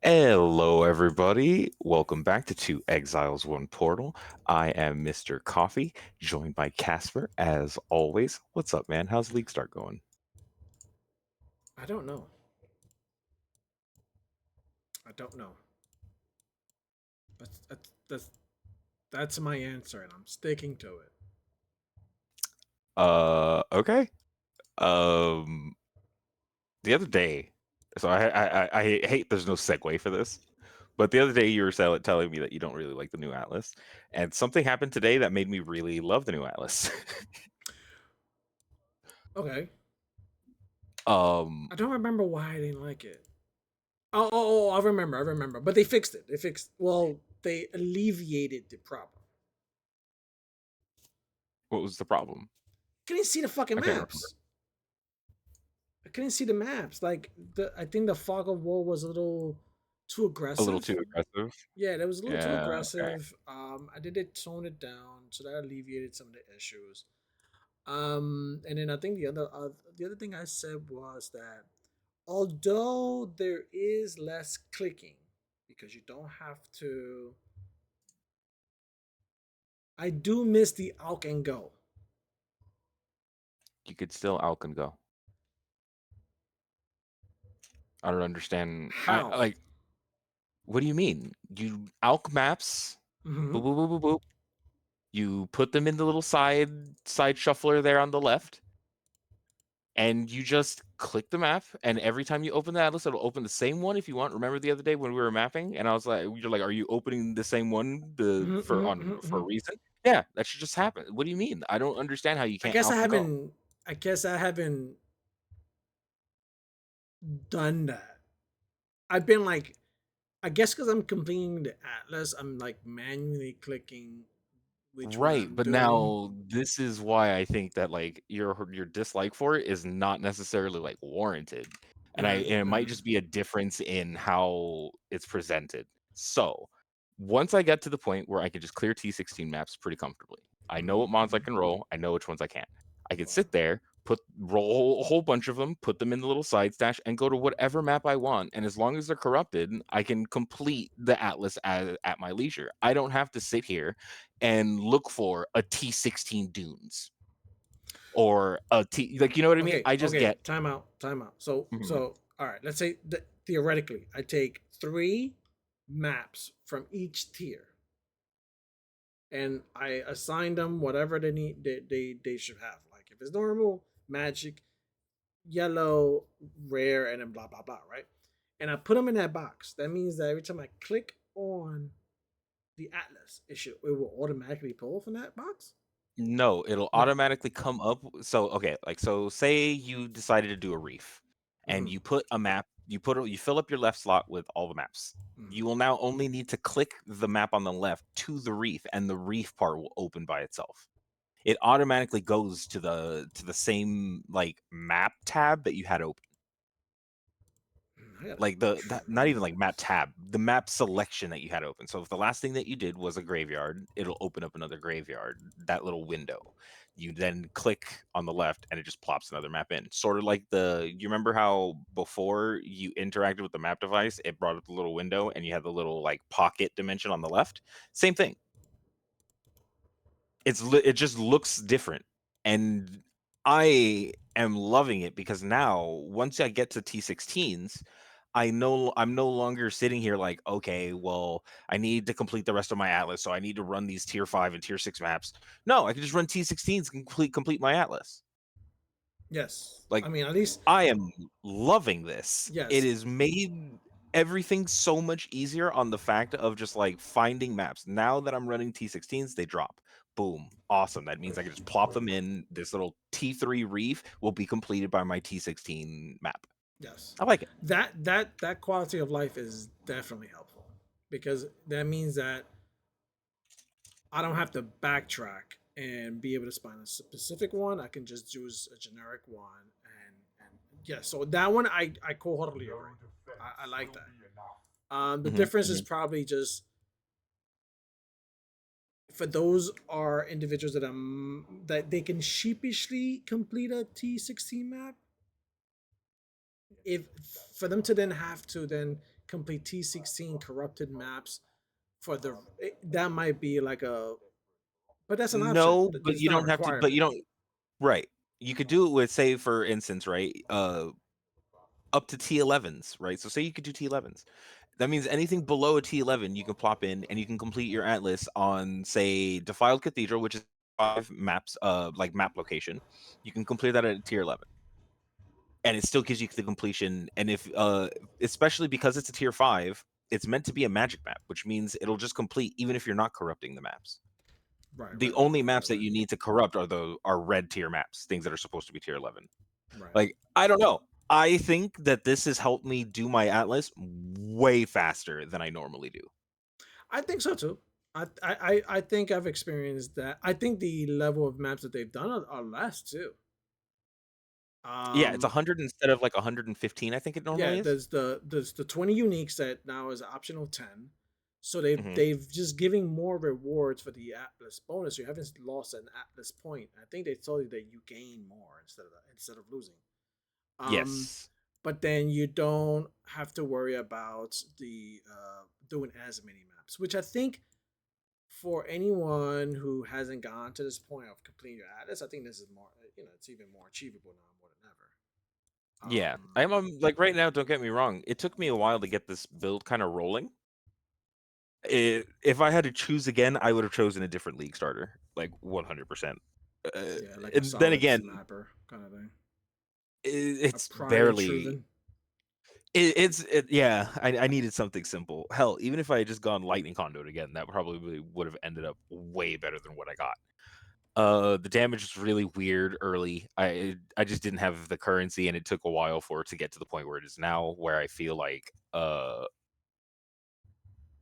Hello, everybody. Welcome back to Two Exiles, One Portal. I am Mr. Coffee, joined by Casper, as always. What's up, man? How's League Start going? I don't know. I don't know. That's my answer, and I'm sticking to it. Okay. Um, the other day, so I hate there's no segue for this, but the other day you were telling me that you don't really like the new Atlas, and something happened today that made me really love the new Atlas. Okay. um, I don't remember why I didn't like it. Oh, I remember. I remember. But they fixed it. Well, they alleviated the problem. what was the problem? Couldn't see the fucking I can't remember. maps. I couldn't see the maps. I think the fog of war was a little too A little too aggressive. aggressive. Yeah, that was a little too Yeah. Okay. aggressive. I did it tone it down, so that alleviated some of the issues. And then I think the other thing I said was that although there is less clicking because you don't have to, I do miss the Alk and Go. You could still Alk and go. I don't understand. I How? like. What do you mean? You Alk maps. Hmm. Boop boop boop boop boop. You put them in the little side shuffler there on the left, and you just click the map. And every time you open the atlas, it'll open the same one if you want. Remember the other day when we were mapping, and I was like, "You're like, are you opening the same one Hmm, hmm, for a hmm. reason?" Yeah, that should just happen. What do you mean? I don't understand how you I can't guess I Alk and go. haven't. I guess I haven't done that. I've been like, I guess because I'm completing the atlas, I'm like manually clicking which one Right, I'm but doing. now this is why I think that, like, your dislike for it is not necessarily, like, warranted, and it might Mm-hmm. just be a difference in how it's presented. So, once I get to the point where I can just clear T16 maps pretty comfortably, I know what mods I Hmm. can roll, I know which ones I can't. I can Okay. sit there, roll a whole bunch of them, put them in the little side stash, and go to whatever map I want, and as long as they're corrupted, I can complete the atlas at my leisure. I don't have to sit here and look for a T16 Dunes or a T like, you know what I mean? Okay, I just okay, get time out, time out. Mhm. All right, let's say that theoretically, I take three maps from each tier and I assign them whatever they need, they should have. Like if it's normal, magic, yellow, rare, and then blah, blah, blah, right? And I put them in that box. That means that every time I click on the Atlas, it will automatically pull from that box? No, it'll No. automatically come up so, okay, like, so say you decided to do a reef, and Mm-hmm. you put a map you fill up your left slot with all the maps. You will now only need to click the map on the left to the reef, and the reef part will open by itself. It automatically goes to the same, like, map tab that you had open. I gotta Like not try even like map this. tab, the map selection that you had open. So if the last thing that you did was a graveyard, it'll open up another graveyard, that little window. You then click on the left and it just plops another map in. Sort of like you remember how before you interacted with the map device, it brought up the little window and you had the little like pocket dimension on the left? Same thing. It just looks different, and I am loving it because now once I get to T16s, I'm no longer sitting here like, okay, well, I need to complete the rest of my atlas, so I need to run these tier 5 and tier 6 maps. No, I can just run T16s and complete my atlas. Yes. Like, I mean, at least, I am loving this. It yes. has made everything so much easier on the fact of just like finding maps. Now that I'm running T16s, they drop. Boom. Awesome. That means I can just plop them in. This little T3 reef will be completed by my T16 map. Yes. I like it. That quality of life is definitely helpful because that means that I don't have to backtrack and be able to find a specific one. I can just use a generic one and yeah. So that one I wholeheartedly agree. I like that. The Mhm, difference is mhm. probably just for those are individuals that they can sheepishly complete a T16 map. If for them to then have to then complete T16 corrupted maps for that might be like a, but that's an option. No, but It's you not a don't have to. But requirement. you don't. Right. You could do it with, say, for instance, right? Up to T11s, right? So say you could do T11s. That means anything below a T11 you can plop in and you can complete your atlas on, say, Defiled Cathedral, which is 5 maps, like map location. You can complete that at tier 11. And it still gives you the completion. And if especially because it's a tier 5, it's meant to be a magic map, which means it'll just complete even if you're not corrupting the maps. Right, The right, right, only right, maps right, that right. you need to corrupt are red tier maps, things that are supposed to be tier 11. Right. Like, I don't know. I think that this has helped me do my atlas way faster than I normally do. I think so too. I think I've experienced that. I think the level of maps that they've done are less too. Yeah, it's Um, 100 instead of like 115, I think it yeah, normally is. there's the 20 uniques that now is optional 10. So Mhm. they've just giving more rewards for the Atlas bonus. You haven't lost an Atlas point. I think they told you that you gain more instead of losing. Um, Yes. but then you don't have to worry about the doing as many maps, which I think for anyone who hasn't gone to this point of completing your Atlas, I think this is more, it's even more achievable now more than ever. Yeah. I'm like right now, don't get me wrong. It took me a while to get this build kind of rolling. If I had to choose again, I would have chosen a different league starter, like 100%. Uh, Yeah, like a and then solid again, mapper kind of thing. A it's prior barely. Truven. Yeah. I needed something simple. Hell, even if I had just gone Lightning Conduit again, that probably would have ended up way better than what I got. The damage was really weird early. I just didn't have the currency, and it took a while for it to get to the point where it is now, where I feel like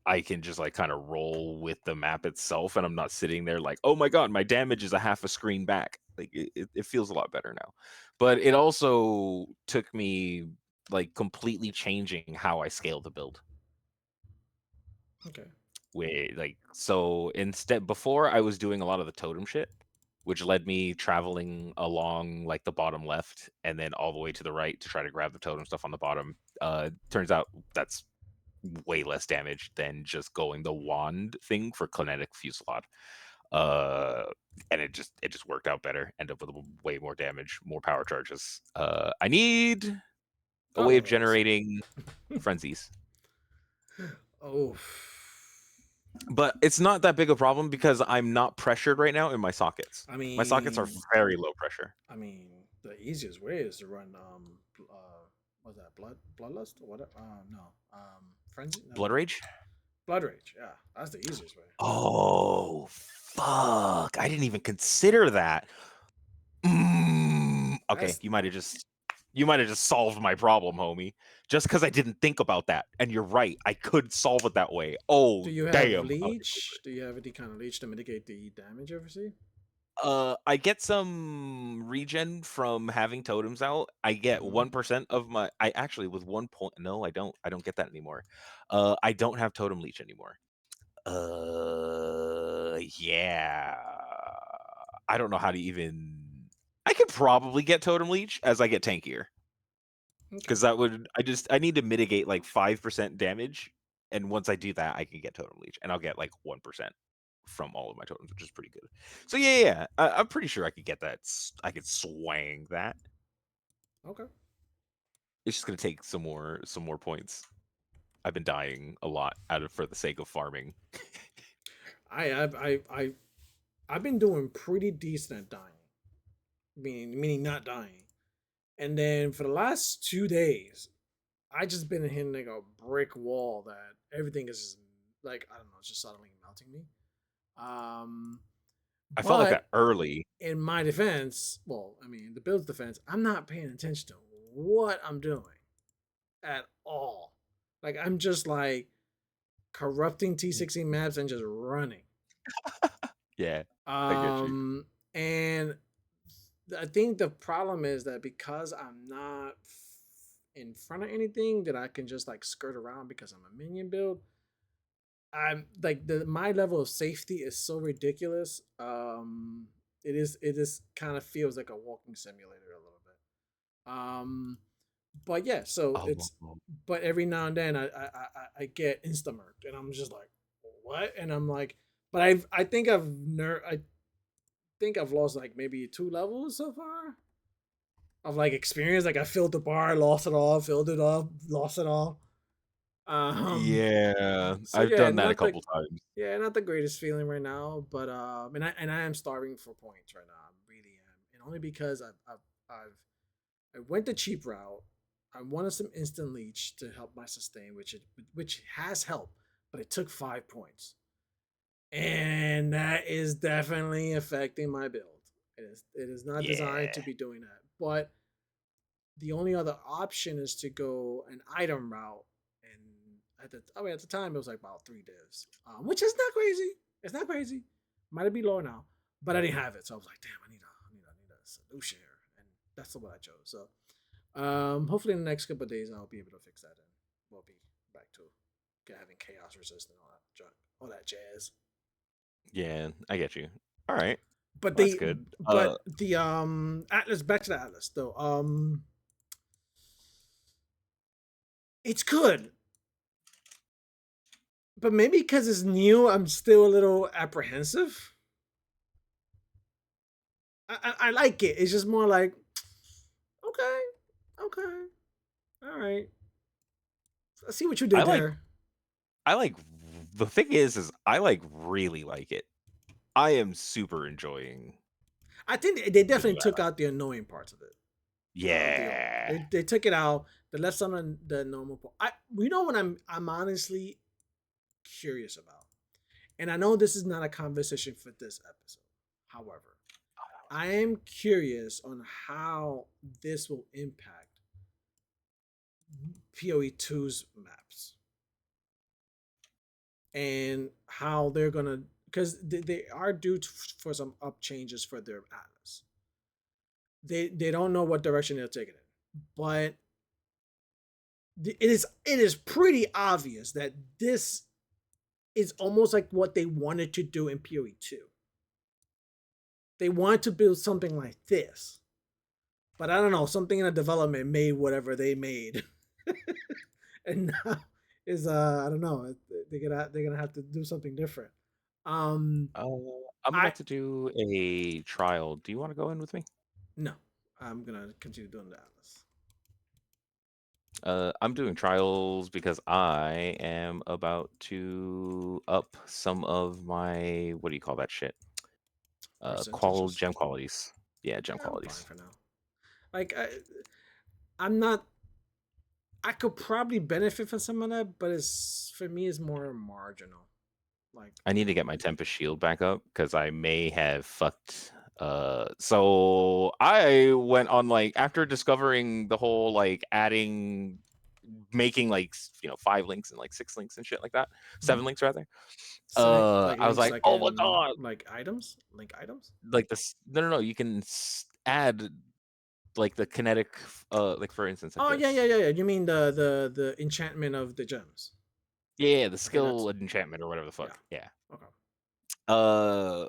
I can just like kind of roll with the map itself, and I'm not sitting there like, oh my god, my damage is a half a screen back. Like it feels a lot better now. But it also took me like completely changing how I scale the build. Okay. Wait, like so instead before I was doing a lot of the totem shit, which led me traveling along like the bottom left and then all the way to the right to try to grab the totem stuff on the bottom. Turns out that's way less damage than just going the wand thing for Kinetic Fusillade. Uh, and it just worked out better. End up with way more damage, more power charges. I need a way of Oh, awesome. generating frenzies. Oh, But it's not that big a problem because I'm not pressured right now in my sockets. I My sockets are mean, very low pressure. I mean, the easiest way is to run what's that, bloodlust or whatever? No, frenzy. No, Blood Rage? blood rage. Yeah, that's the easiest way. Oh, fuck. I didn't even consider that. Okay, That's you might have just solved my problem, homie. Just because I didn't think about that. And you're right, I could solve it that way. Do Oh, you have damn. Okay, leech? Do you have any kind of leech to mitigate the damage you receive? I get some regen from having totems out. I get Mm-hmm. 1% of my. I actually with 1 point. No, I don't. I don't get that anymore. I don't have totem leech anymore. Yeah. I don't know how to even. I could probably get totem leech as I get tankier Okay. because that would. I need to mitigate like 5% damage, and once I do that, I can get totem leech, and I'll get like 1% from all of my totems, which is pretty good. So yeah. I'm pretty sure I could get that. I could swang that. Okay. It's just gonna take some more points. I've been dying a lot out of for the sake of farming. I've been doing pretty decent at dying, meaning not dying. And then for the last 2 days, I just been hitting like a brick wall that everything is just like, I don't know, it's just suddenly melting me. Um, I felt like but that early. in my defense, well, I mean, the build's defense, I'm not paying attention to what I'm doing at all. Like I'm just like corrupting T16 maps and just running. Yeah, I get you. Um, and I think the problem is that because I'm not in front of anything that I can just like skirt around because I'm a minion build. I'm like my level of safety is so ridiculous. It is kind of feels like a walking simulator a little bit. But yeah, so Oh, it's but every now and then I get instamarked and I'm just like, what? And I'm like, but I think I think I've lost like maybe 2 levels so far of like experience. Like I filled the bar, lost it all, filled it up, lost it all. Um, yeah, so I've yeah, done that a not the couple times. yeah, not the greatest feeling right now, but and I am starving for points right now. I really am, and only because I went the cheap route. I wanted some instant leech to help my sustain, which has helped, but it took 5 points, and that is definitely affecting my build. It is not designed to Yeah. be doing that, but the only other option is to go an item route, and at the time it was like about 3 divs, which is not crazy. It's not crazy. Might be lower now, but I didn't have it, so I was like, damn, I need a solution here, and that's what I chose. So, hopefully in the next couple of days I'll be able to fix that, and we'll be back to having chaos resist and all that junk, all that jazz. Yeah, I get you. All right. But Well, that's the good. but the Atlas, back to the Atlas though. It's good, but maybe because it's new, I'm still a little apprehensive. I like it. It's just more like, okay, okay, all right. I see what you I did like there. I like the thing is I like really like it. I am super enjoying I think they the definitely new took Atlas. out the annoying parts of it. The old one. Yeah. They took it out. They left some of the normal part. You know what I'm honestly curious about, and I know this is not a conversation for this episode. However, I am curious on how this will impact PoE2's maps and how they're gonna, because they are due for some up changes for their atlas. They don't know what direction they'll take it in, but it is pretty obvious that this is almost like what they wanted to do in PoE2. They wanted to build something like this, but I don't know, something in the development made whatever they made. And now is I don't know, they're gonna have to do something different. Um, Uh, I'm I about to do a trial. Do you want to go in with me? No, I'm gonna continue doing the Atlas. I'm doing trials because I am about to up some of my what do you call that shit? Percentages. Gem qualities. Yeah, gem Yeah, I'm fine qualities. for now. Like I'm not. I could probably benefit from some of that, but it's for me, it's more marginal. Like, I need to get my Tempest shield back up because I may have fucked. So I went on like after discovering the whole like adding, making like 5 links and like 6 links and shit like that, mhm. 7 links rather. Like I was links, like, like oh my in god, like items, link items. like this. No, no, no. You can add like the kinetic, like for instance, like Oh yeah, yeah, this. yeah, yeah. You mean the enchantment of the gems? Yeah, the Okay, that's skill enchantment or whatever the yeah. fuck. Yeah. Okay. Uh,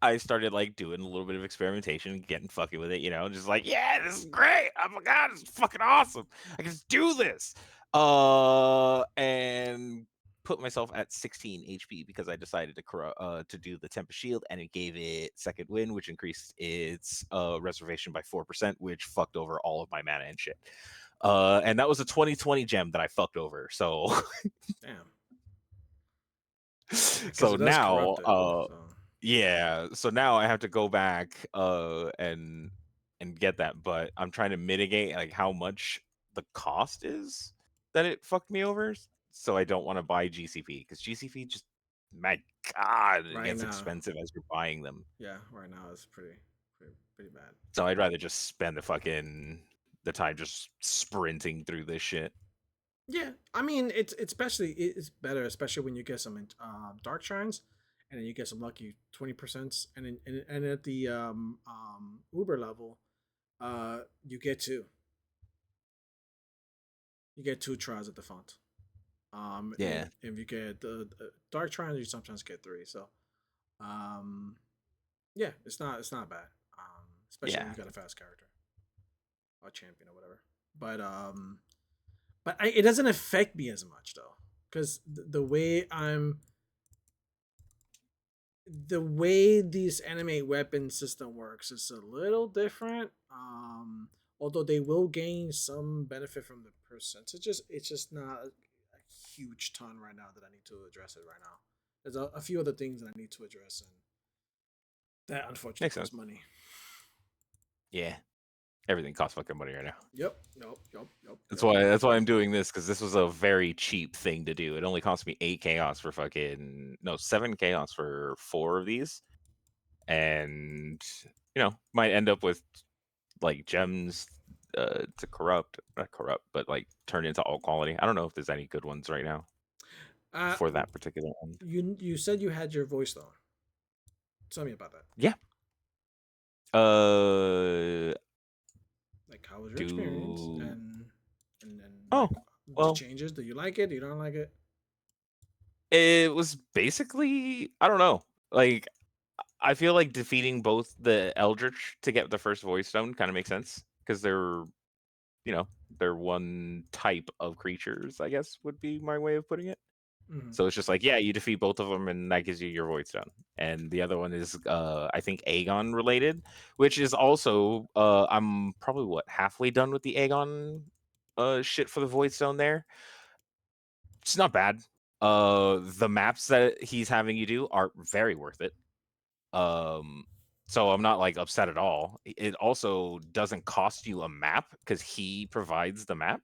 I started like doing a little bit of experimentation, getting fucking with it, just like, yeah, this is great. Oh my god, it's fucking awesome. I can just do this. And put myself at 16 HP because I decided to do the Tempest Shield, and it gave it second wind, which increased its reservation by 4%, which fucked over all of my mana and shit. And that was a 2020 gem that I fucked over. So Damn. Because so it does now corrupt it. So yeah, so now I have to go back and get that, but I'm trying to mitigate like how much the cost is that it fucked me over. So I don't want to buy GCP because GCP just, my god, it right gets now, expensive as you're buying them. yeah, right now it's pretty bad. So I'd rather just spend the time just sprinting through this shit. Yeah, I mean it's better, especially when you get some dark shrines, and then you get some lucky 20%, and at the Uber level, you get two tries at the font. And Yeah, if you get the dark shrines, you sometimes get three. So, um, yeah, it's not bad. Especially when yeah. you got a fast character or champion or whatever. but it doesn't affect me as much though, because the way these animate weapon system works is a little different. Although they will gain some benefit from the percentages, it's just not a huge ton right now that I need to address it right now. There's a few other things that I need to address, and that unfortunately Makes sense. costs money. Yeah, everything costs fucking money right now. Yep. Yep. Yep. Yep. That's Yep. why that's why I'm doing this, because this was a very cheap thing to do. It only cost me 8 chaos for fucking no 7 chaos for 4 of these, and might end up with like gems to corrupt, not corrupt, but like turn into all quality. I don't know if there's any good ones right now Uh, for that particular one. you said you had your voice though. Tell me about that. Yeah. Uh, Like, how was your experience? do And oh like the well, changes. Do you like it? Do you don't like it? it was basically, I don't know. Like, I feel like defeating both the Eldritch to get the first voice stone kind of makes sense, because you know, they're one type of creatures, I guess would be my way of putting it. Mm-hmm. So it's just like, yeah, you defeat both of them, and that gives you your void stone. And the other one is, I think, Aegon related, which is also, I'm probably halfway done with the Aegon shit for the void stone. There, it's not bad. The maps that he's having you do are very worth it. Um, so I'm not like upset at all. It also doesn't cost you a map because he provides the map.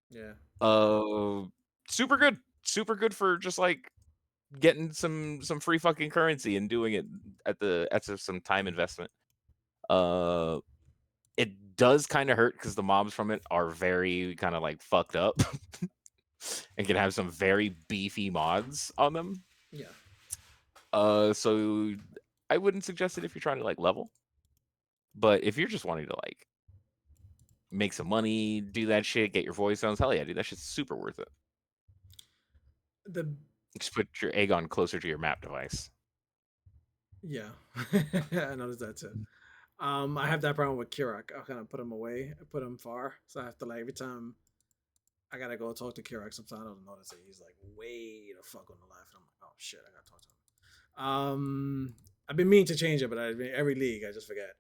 Yeah. Uh, super good, super good for just like getting some free fucking currency and doing it at some time investment. Uh, it does kind of hurt because the mobs from it are very kind of like fucked up and can have some very beefy mods on them. Yeah. So I wouldn't suggest it if you're trying to like level, but if you're just wanting to like make some money, do that shit, get your voice sounds, hell yeah, dude, that shit's super worth it. The Just put your Aegon closer to your map device. Yeah. I noticed that too. I have that problem with Kirak. I kind of put him away. I put him far, so I have to like every time I gotta go talk to Kirak. Sometimes I don't notice it. He's like way the fuck on the left. And I'm like, oh shit, I gotta talk to him. I've been meaning to change it, but every league I just forget.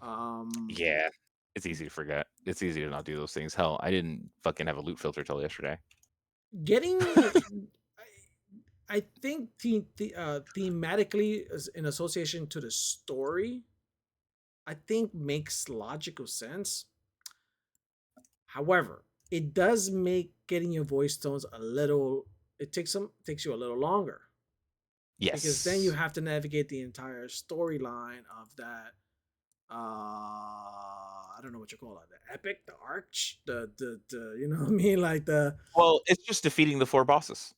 Um, Yeah, it's easy to forget. It's easy to not do those things. Hell, I didn't fucking have a loot filter till yesterday. Getting, I think thematically in association to the story, I think makes logical sense. However, it does make getting your voice tones a little. It takes you a little longer because then you Yes. have to navigate the entire storyline of that. I don't know what you call it, the epic, the arch, the you know what I mean, like the Well, it's just defeating the 4 bosses.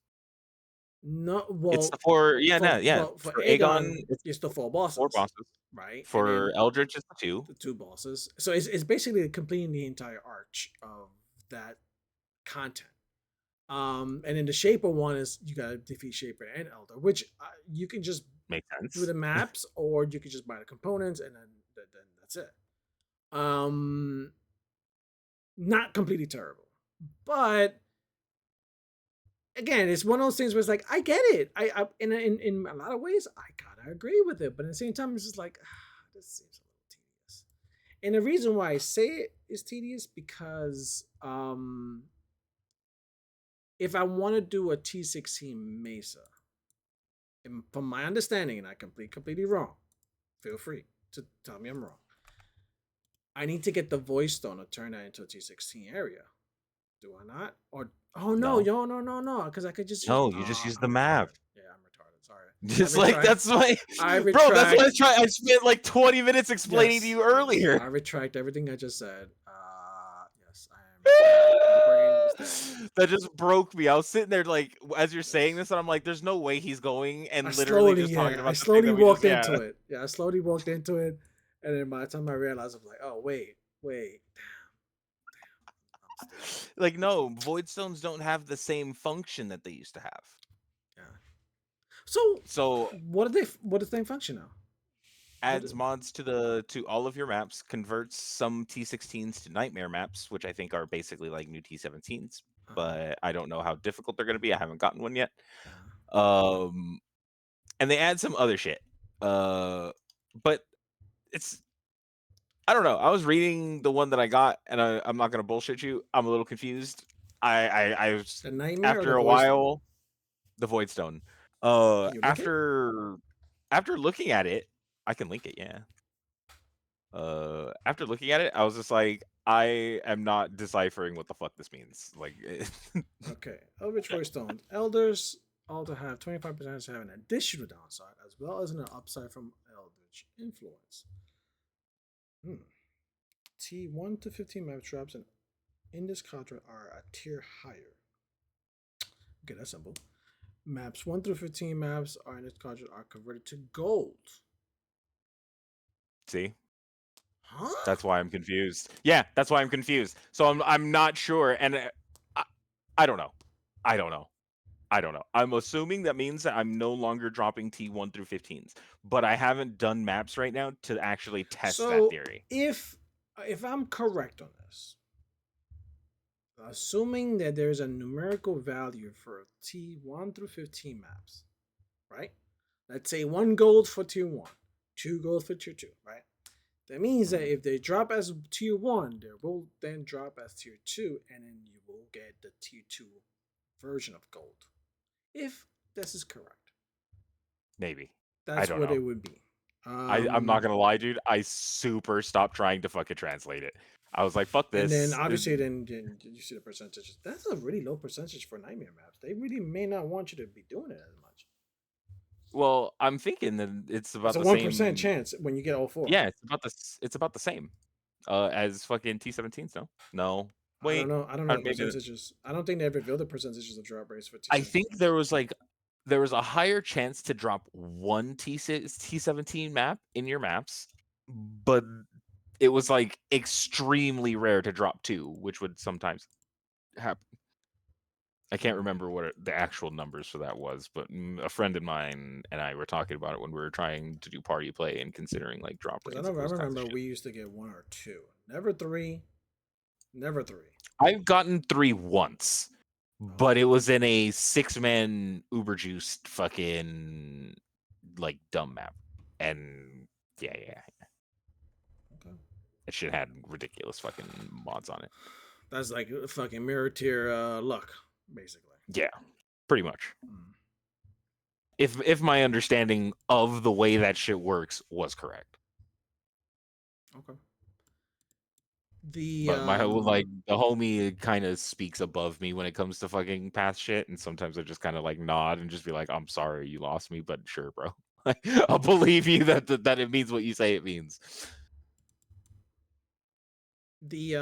no It's the well 4, yeah, no, yeah. for For Aegon, Aegon, it's it's the four 4 bosses, bosses. right? And For then Eldritch, it's the 2. the two bosses. So it's basically completing the entire arch of that content. And then the Shaper one is you gotta defeat Shaper and Elder, which you can just Makes do sense. the maps, or you can just buy the components, and then that's it. Um, Not completely terrible, but again, it's one of those things where it's like I get it. I in a lot of ways I gotta agree with it, but at the same time, it's just like this seems a little tedious. And the reason why I say it is tedious because if I want to do a T16 Mesa, and from my understanding, and I completely wrong, feel free to tell me I'm wrong. I need to get the voice stone to turn that into a T16 area. Do I not? Or oh no, No. no, because I could just use. No, you just use the I'm map. retarded. Yeah, I'm retarded. Sorry. I Just like retract. that's why I bro, that's what retract. I spent like 20 minutes explaining to Yes, you yes. earlier. I retract everything I just said. Yes, I am retarded. My brain is dead. That just broke me. I was sitting there like as you're saying Yes. this, and I'm like, there's no way he's going I and literally slowly, just talking yeah, I about the thing slowly that we just, walked yeah. into it. Yeah, I slowly walked into it, and then by the time I realized, I'm like, oh wait, damn, I'm stupid. Like, no, void stones don't have the same function that they used to have. Yeah. So, So what do they? What does they function now? What adds mods to all of your maps, converts some T16s to nightmare maps, which I think are basically like new T17s, uh-huh, but I don't know how difficult they're going to be. I haven't gotten one yet. uh-huh. Um, and they add some other shit. But it's I don't know. I was reading the one that I got, and I'm not going to bullshit you. I'm a little confused. I was The nightmare or the after a voice stone? while the Void Stone. Can you link it? After looking at it, I can link it. Yeah. After looking at it, I was just like, I am not deciphering what the fuck this means. Like, Okay. Eldritch voice stones. Elders also have 25% to have an additional downside as well as an upside from Eldritch influence. Hmm. T1 to 15 map traps and in this quadrant are a tier higher. Okay, that's simple. Maps 1 through 15 maps are in this quadrant are converted to gold. see, Huh? that's why I'm confused. Yeah, that's why I'm confused. So I'm not sure, and I, I don't know. I don't know. I don't know. I'm assuming that means that I'm no longer dropping T1 through 15s, but I haven't done maps right now to actually test that So theory. if I'm correct on this, assuming that there's a numerical value for T1 through 15 maps, right? Let's say 1 gold for tier 1, 2 gold for tier 2, right? That means that Mhm. if they drop as tier 1, they will then drop as tier 2, and then you will get the tier 2 version of gold. If this is correct, Maybe. I that's don't what know. it would be. I'm not gonna lie, dude. I super stopped trying to fucking translate it. I was like, "Fuck And then this." obviously, then you see the percentages. That's a really low percentage for nightmare maps. They really may not want you to be doing it as much. Well, I'm thinking that it's It's about a the 1% same. chance when you get all four. Yeah, it's about the same as fucking T17s. No, no. I don't Wait, know. I don't know the maybe. percentages. I don't think they've revealed the percentages of drop rates for I think T17s. there was a higher chance to drop one T17 map in your maps, but it was like extremely rare to drop two, which would sometimes happen. I can't Hmm. remember what the actual numbers for that was, but a friend of mine and I were talking about it when we were trying to do party play and considering like drop Because rates and I those kinds of remember shit. we used to get one or two, never three, never three. I've gotten three once, Oh, but it was in a 6-man uber juiced fucking like dumb map. And yeah, okay. that shit had ridiculous fucking mods on it. That's like fucking mirror tier luck, basically. Yeah, pretty much. Hmm. If my understanding of the way that shit works was correct. Okay. The But my whole like the homie kind of speaks above me when it comes to fucking past shit, and sometimes I just kind of like nod and just be like, "I'm sorry, you lost me, but sure, bro. I'll believe you that it means what you say it means." the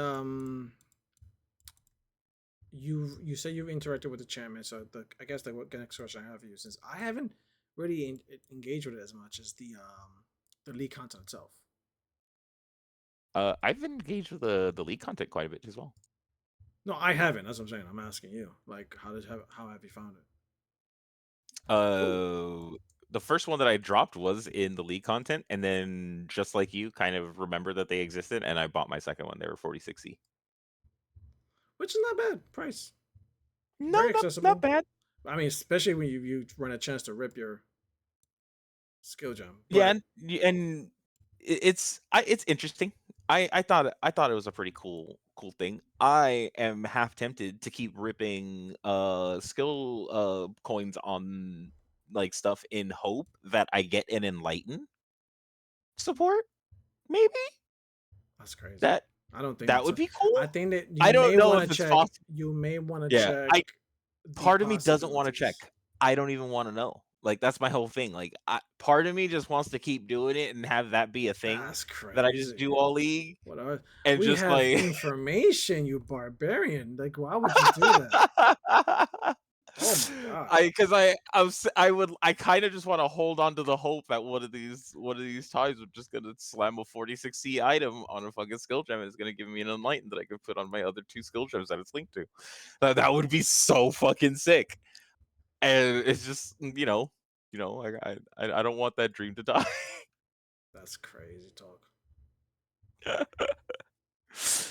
you say you've interacted with the chairman, so I guess the next question I have for you, since I haven't really engaged with it as much as the league content itself. I've engaged with the league content quite a bit as well. No, I haven't. That's what I'm saying. I'm asking you. Like, how have you found it? Uh, the first one that I dropped was in the league content, and then just like you, kind of remember that they existed, and I bought my second one. They were 4060. Which is not bad price. No, Very not accessible. bad. I mean, especially when you run a chance to rip your skill gem. Yeah, But and it's interesting. I thought it was a pretty cool thing. I am half tempted to keep ripping skill coins on like stuff in hope that I get an enlighten support. Maybe that's crazy. that I don't think that that's would a. be cool. I think that I you don't may know want to if it's check. possible. You may want to Yeah, check I the part of me doesn't want to check. possibilities. I don't even want to know. Like that's my whole thing. Like part of me just wants to keep doing it and have that be a thing That's that I just crazy. do all league What are and we just have like information, you barbarian? Like, why would you do that? Oh my god. I kind of just want to hold on to the hope that one of these times I'm just gonna slam a 46C item on a fucking skill gem and it's gonna give me an enlighten that I can put on my other two skill gems that it's linked to. That would be so fucking sick. And it's just I don't want that dream to die. That's crazy talk.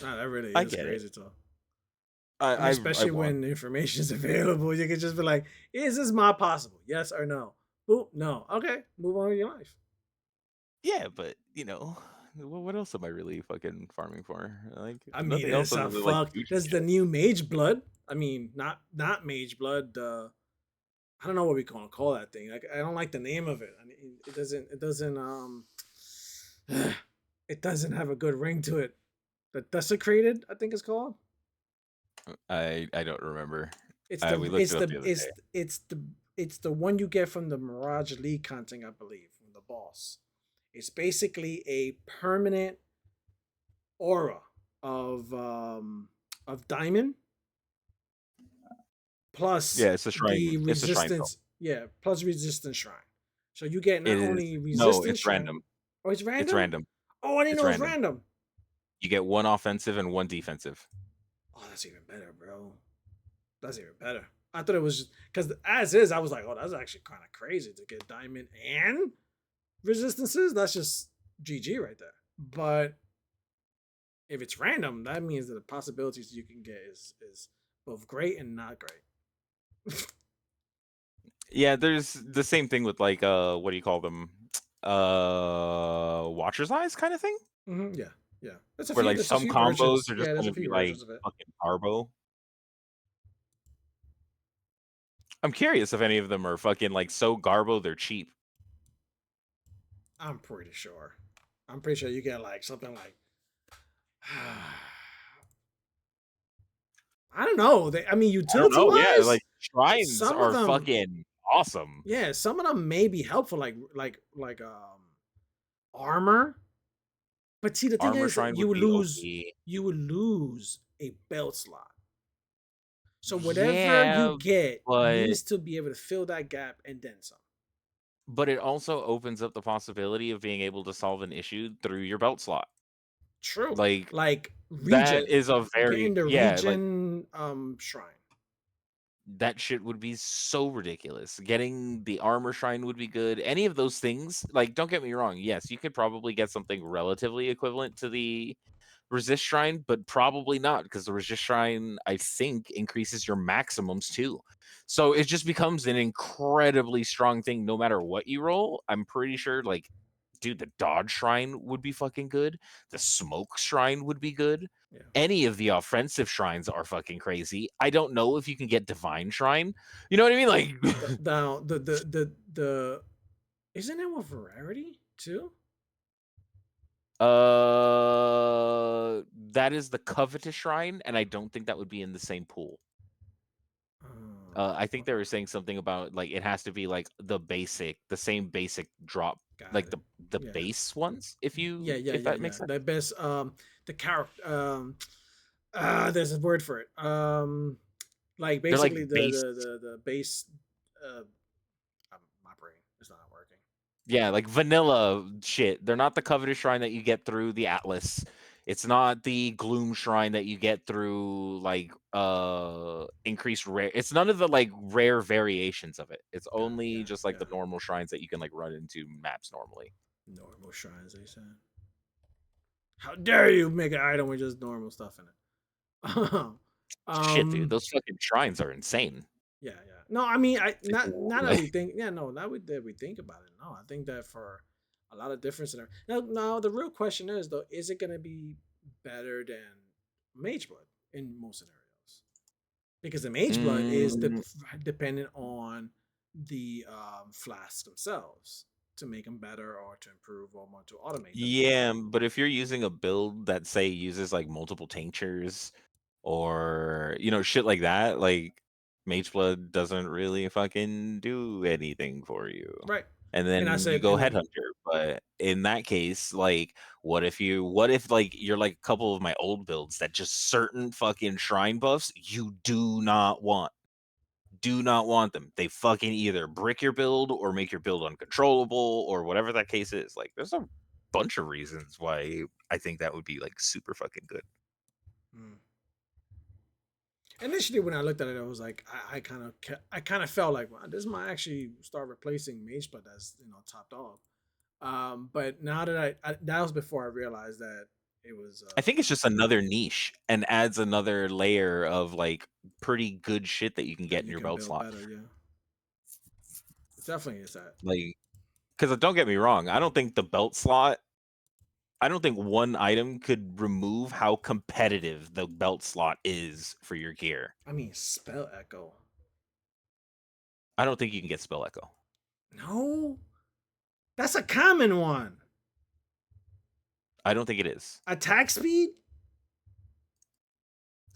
Nah, that really I is get it. crazy talk. And I especially want. when information is available, you can just be like, "Is this mod possible? Yes or no?" Boop, no. Okay, move on with your life. Yeah, but what else am I really fucking farming for? Like I mean, nothing else it's other a than like fuck. future That's the shit. new Mage Blood. I mean, not Mage Blood. I don't know what we gonna call that thing. Like, I don't like the name of it. I mean, it doesn't it doesn't have a good ring to it. The Desecrated, I think it's called. I don't remember. It's We the looked it's it up the the other it's day. it's the it's the one you get from the Mirage League content, I believe, from the boss. It's basically a permanent aura of diamond plus Yeah, it's the the shrine. It's the shrine spell. resistance. Yeah, plus resistance shrine. So you get It not is only no, resistance it's shrine. random. Oh, it's It's random. random. Oh, I didn't It's know it was random. random. You get one offensive and one defensive. Oh, that's even better, bro. That's even better. I thought it was because as is, I was like, oh, that's actually kind of crazy to get diamond and resistances. That's just GG right there. But if it's random, that means that the possibilities you can get is both great and not great. Yeah, there's the same thing with like what do you call them? Watcher's eyes kind of thing? Yeah, yeah. There's a Where few. like There's a some few combos versions. are just Yeah, there's a gonna few be like versions of it. fucking Carbo. I'm curious if any of them are fucking like so Garbo they're cheap. I'm pretty sure. I'm pretty sure you get like something like I don't know. I mean, I don't utility know. Yeah, wise, like shrines some of are them, fucking awesome. yeah, some of them may be helpful, like armor. But see, the thing Armor is, shrine would be OP. you would lose a belt slot. So whatever you Yeah, get but needs to be able to fill that gap and then some. it also opens up the possibility of being able to solve an issue through your belt slot. True. Like Like that regen. is a very Getting the like regen shrine. that shit would be so ridiculous. Getting the armor shrine would be good. Any of those things, like don't get me wrong, yes, you could probably get something relatively equivalent to the resist shrine, but probably not because the resist shrine, I think, increases your maximums too. So it just becomes an incredibly strong thing no matter what you roll. I'm pretty sure, like, dude, the dodge shrine would be fucking good. The smoke shrine would be good. Yeah. Any of the offensive shrines are fucking crazy. I don't know if you can get divine shrine. You know what I mean? Like, Now the isn't it with rarity too? that is the covetous shrine, and I don't think that would be in the same pool. I think they Okay. were saying something about like it has to be like the same basic drop, Got like it. the Yeah. base ones. Yeah, yeah, If yeah, that yeah. makes sense. The best the character there's a word for it. Like They're like basically base, the base my brain is not working. yeah, like vanilla shit. They're not the covetous shrine that you get through the Atlas. It's not the gloom shrine that you get through like increased rare. It's none of the like rare variations of it. It's Got it, only got it, just like the got it. normal shrines that you can like run into maps normally. Normal shrines, they said. How dare you make an item with just normal stuff in it? Shit, dude, um those fucking shrines are insane. yeah, yeah. No, I mean I Like, not that we think yeah, no, now that we think about it. No, I think that for a lot of difference in there. Now the real question is though, is it gonna be better than Mage Blood in most scenarios? Because the Mage Blood is mm, dependent on the flasks themselves to make them better or to improve or more to automate them. yeah, but if you're using a build that say uses like multiple tinctures or shit like that, like Mage Blood doesn't really fucking do anything for you. Right. And And I then you said, go and then Headhunter. But in that case, like, what if like you're like a couple of my old builds that just certain fucking shrine buffs you do not want. Do not want them. They fucking either brick your build or make your build uncontrollable or whatever that case is. Like, there's a bunch of reasons why I think that would be like super fucking good. mm. Initially when I looked at it, I was like, I kind of felt like, well, this might actually start replacing Mage Blood as top dog. But now that that was before I realized that it was I think it's just another niche and adds another layer of, like, pretty good shit that you can that get in you your can belt build slot. better. Yeah, it definitely is that. Like, because don't get me wrong, I don't think one item could remove how competitive the belt slot is for your gear. I mean, spell echo. I don't think you can get Spell Echo. No, that's a common one. I don't think it is. Attack speed.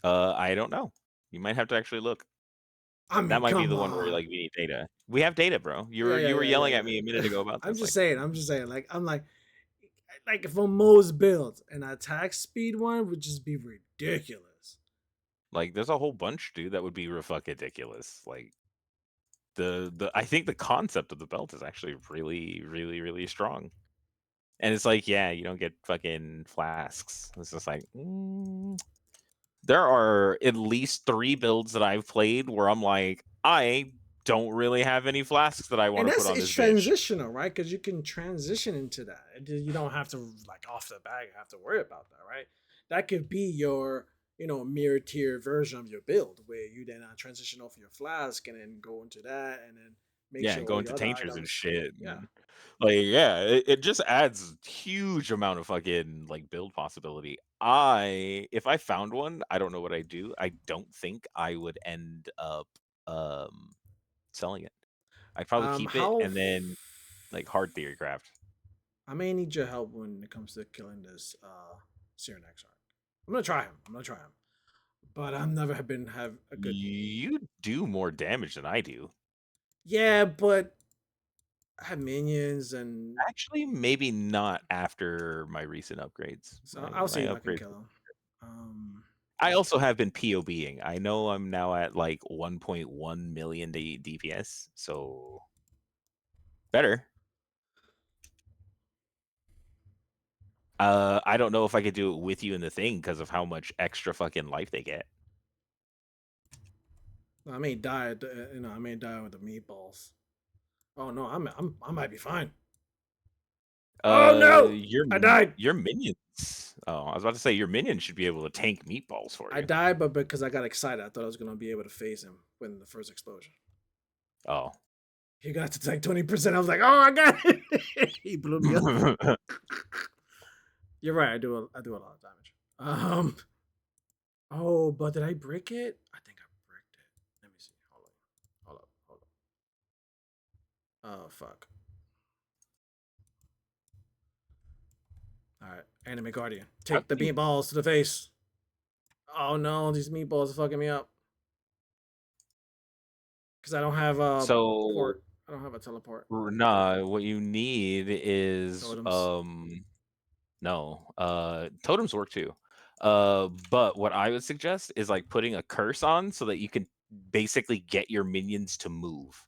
I don't know. You might have to actually look. I That mean, might be come the one where, on. like, we need data. We have data, bro. Yeah, yeah, You were yeah, yeah, yelling at me a yeah, minute yeah. ago about I'm this, just like saying. I'm just saying. Like, I'm like for most builds, an attack speed one would just be ridiculous. there's a whole bunch, dude, that would be fucking ridiculous. Like, the I think the concept of the belt is actually really, really, really strong. And it's like, yeah, you don't get fucking flasks. It's just like, there are at least 3 builds that I've played where I'm like, I don't really have any flasks that I And wanna put that's on it's this bitch. transitional, right? Because you can transition into that. You don't have to like off the bat have to worry about that, right? That could be your mirror tier version of your build, where you then transition off your flask and then go into that, and then make Yeah, and sure go all into your other tainters and items. shit, Yeah. and, like, yeah, it just adds huge amount of fucking, like, build possibility. If I found one, I don't know what I'd do. I don't think I would end up, um, selling it. I'd probably keep it How? and then, like, hard theory craft. I may need your help when it comes to killing this Cyrenax arc. I'm gonna try him. But I've never have been have a good. You do more damage than I do. Yeah, but I have minions, and Actually, maybe not after my recent upgrades. so My I'll my see if I can upgrades kill him. Um, I also have been POBing. I know I'm now at, like, 1.1 million DPS, so better. I don't know if I could do it with you in the thing because of how much extra fucking life they get. I may die. I may die with the meatballs. Oh no, I might be fine. Oh no, I died. Your minions oh, I was about to say your minions should be able to tank meatballs for I you. died, but because I got excited, I thought I was gonna be able to phase him when the first explosion. Oh. He got to like 20%. I was like, oh, I got it. He blew me up. You're right. I do a lot of damage. Oh, but did I break it? I think I bricked it. Let me see. Hold up. Oh fuck. All right, Anime Guardian. How Take the can you meatballs to the face. Oh no, these meatballs are fucking me up. Because I don't have a so port. I don't have a teleport. nah, what you need is, Totems. no, totems work too. But what I would suggest is, like, putting a curse on so that you can basically get your minions to move.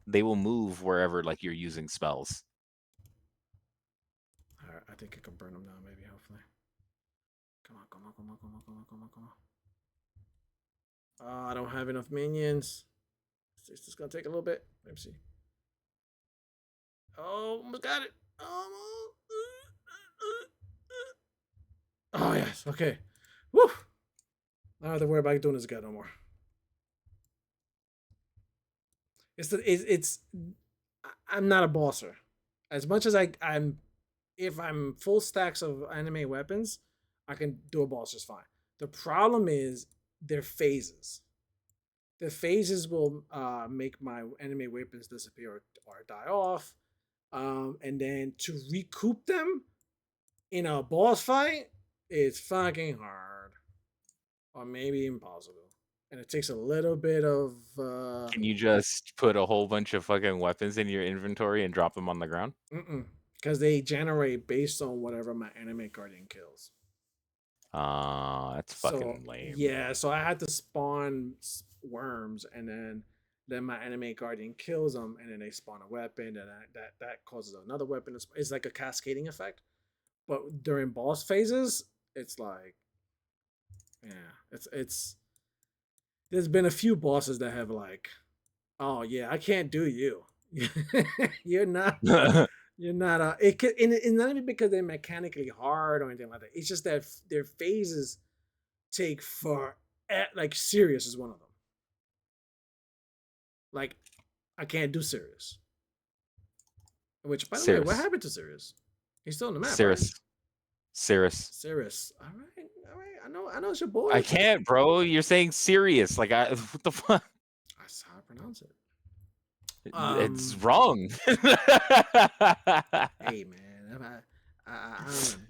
They will move wherever, like, you're using spells. All right, I think I can burn them now. Maybe, hopefully. Come on, come on, come on, come on, come on, come on, come on. I don't have enough minions. It's just gonna take a little bit. Let me see. Oh, almost got it. Almost. Oh yes. Okay. Woo. I don't have to worry about doing this guy no more. It's I'm not a bosser. As much as I'm if I'm full stacks of anime weapons, I can do a boss just fine. The problem is their phases. The phases will make my anime weapons disappear or die off. And then to recoup them in a boss fight, it's fucking hard. Or maybe impossible. And it takes a little bit of Can you just put a whole bunch of fucking weapons in your inventory and drop them on the ground? because they generate based on whatever my anime guardian kills. That's So fucking lame. yeah, so I had to spawn worms, and then my anime guardian kills them, and then they spawn a weapon, and that causes another weapon. It's like a cascading effect. But during boss phases, it's like, yeah, it's. There's been a few bosses that have like, oh yeah, I can't do you. You're not You're not it could, and it's not even because they're mechanically hard or anything like that. It's just that their phases take for like Sirius is one of them. Like I can't do Sirius. Which, by the way, what Cirrus. happened to Sirius? He's still on the map, right? Cirrus. Cirrus. Sirius. All right. I know it's your I boy. can't, bro. You're saying serious. Like I what the fuck? That's how I pronounce it. It's Um, wrong. hey man,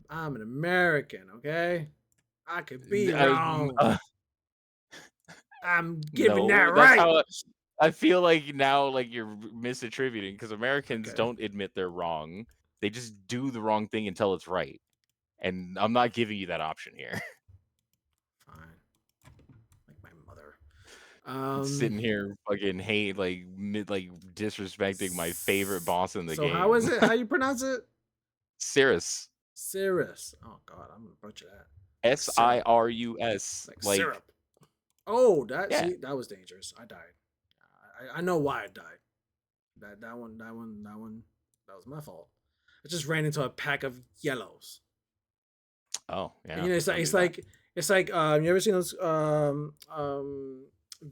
I'm an American, okay? I could be wrong. Uh, I'm giving that no, that's right. how I feel like now like you're misattributing because Americans Okay, don't admit they're wrong. They just do the wrong thing until it's right. And I'm not giving you that option here. fine. Like my mother. Sitting here fucking hate like disrespecting my favorite boss in the So how is game. it? How you pronounce it? Cirrus. Cirrus. Oh God, I'm gonna butcher that. Like syrup. Sirus. Like Like syrup. Oh, that yeah. see, that was dangerous. I died. I know why I died. That was my fault. I just ran into a pack of yellows. Oh And yeah. you know, Don't do that. it's like you ever seen those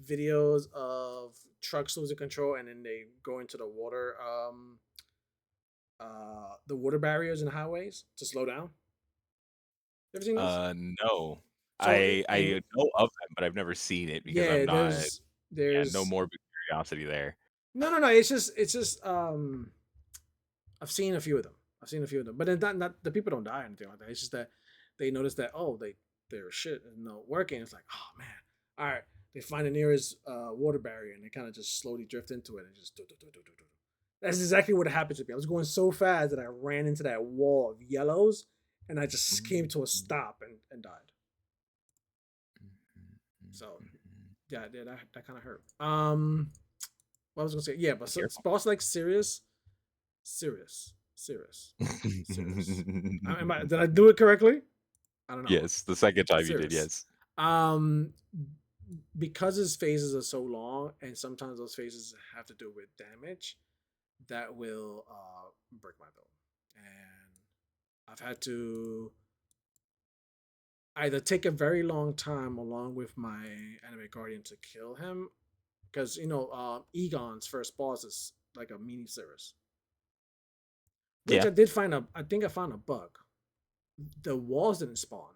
videos of trucks losing control and then they go into the water barriers in highways to slow down? You ever seen those? No. So I in know of them, but I've never seen it because I'm yeah, not yeah, no there's morbid curiosity there. no, it's just I've seen a few of them. I've seen a few of them, but then not the people don't die or anything like that. It's just that they notice that they're shit and not working. It's like, oh man, all right. They find the nearest water barrier and they kind of just slowly drift into it and just do, do, do, do, do, do. That's exactly what happened to me. I was going so fast that I ran into that wall of yellows and I just came to a stop and died. So yeah, that kind of hurt. What I was gonna say, yeah, but so it's Careful. boss like serious. Did I do it correctly? I don't know. Yes, the second time you did, Serious. yes. Um, because his phases are so long, and sometimes those phases have to do with damage, that will break my build, and I've had to either take a very long time along with my anime guardian to kill him, because Egon's first boss is like a mini series, which Yeah. I did find I think I found a bug. The walls didn't spawn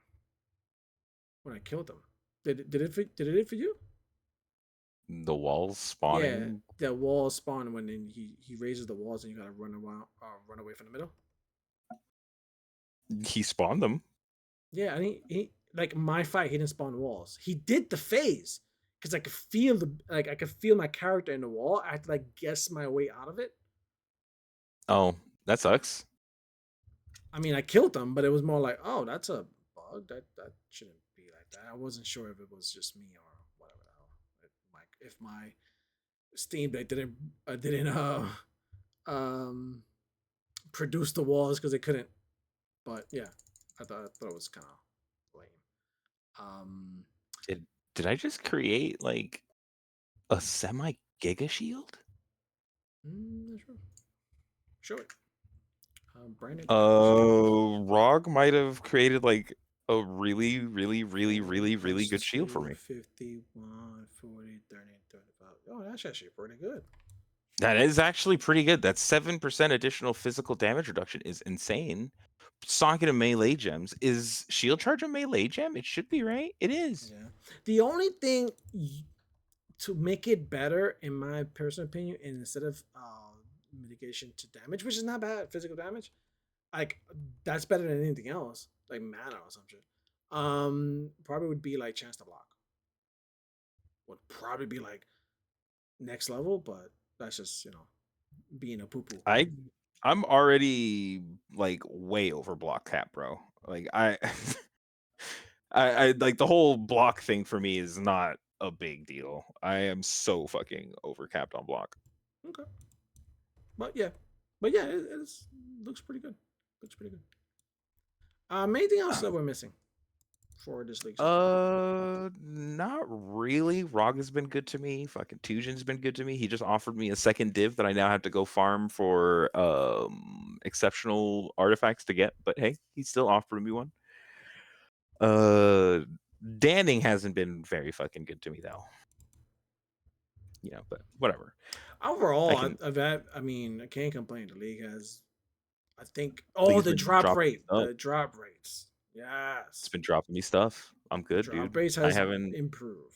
when I killed them. Did it for you? The walls Yeah, spawning. the walls spawn when then he raises the walls and you gotta run away from the middle. He spawned them. Yeah, and he like my fight, he didn't spawn walls. He did the phase because I could feel I could feel my character in the wall. I had to like guess my way out of it. Oh, that sucks. I mean, I killed them, but it was more like, oh, that's a bug. That shouldn't be like that. I wasn't sure if it was just me or whatever the hell. If my Steam Deck didn't um produce the walls because they couldn't. But yeah, I thought it was kind of lame. Um, Did I just create like a semi giga shield? not sure. Show it. Branded Rog might have created like a really, really, really, really, really good shield for me. 51, 40, 30, 35. Oh, that's actually pretty good. That is actually pretty good. That 7% additional physical damage reduction is insane. Socket of melee gems. Is shield charge a melee gem? It should be, right? It is. Yeah. The only thing to make it better, in my personal opinion, instead of mitigation to damage, which is not bad, physical damage, like that's better than anything else, like mana or some shit. Probably would be like chance to block. Would probably be like next level, but that's just being a poo poo. I'm already like way over block cap, bro. Like I like the whole block thing for me is not a big deal. I am so fucking overcapped on block. Okay, but yeah, it looks pretty good. Looks pretty good. Anything else that we're missing? for this league so far? Not really. Rog has been good to me. Fucking Tujin's been good to me. He just offered me a second div that I now have to go farm for exceptional artifacts to get. But hey, he still offered me one. Danning hasn't been very fucking good to me though. But whatever. I Overall, can. I mean, I can't complain. The league has, I think, League oh, has the been drop dropping me rate, stuff. the drop rates. It's Yes, been dropping me stuff. I'm the good, drop dude. rates I has haven't. improved.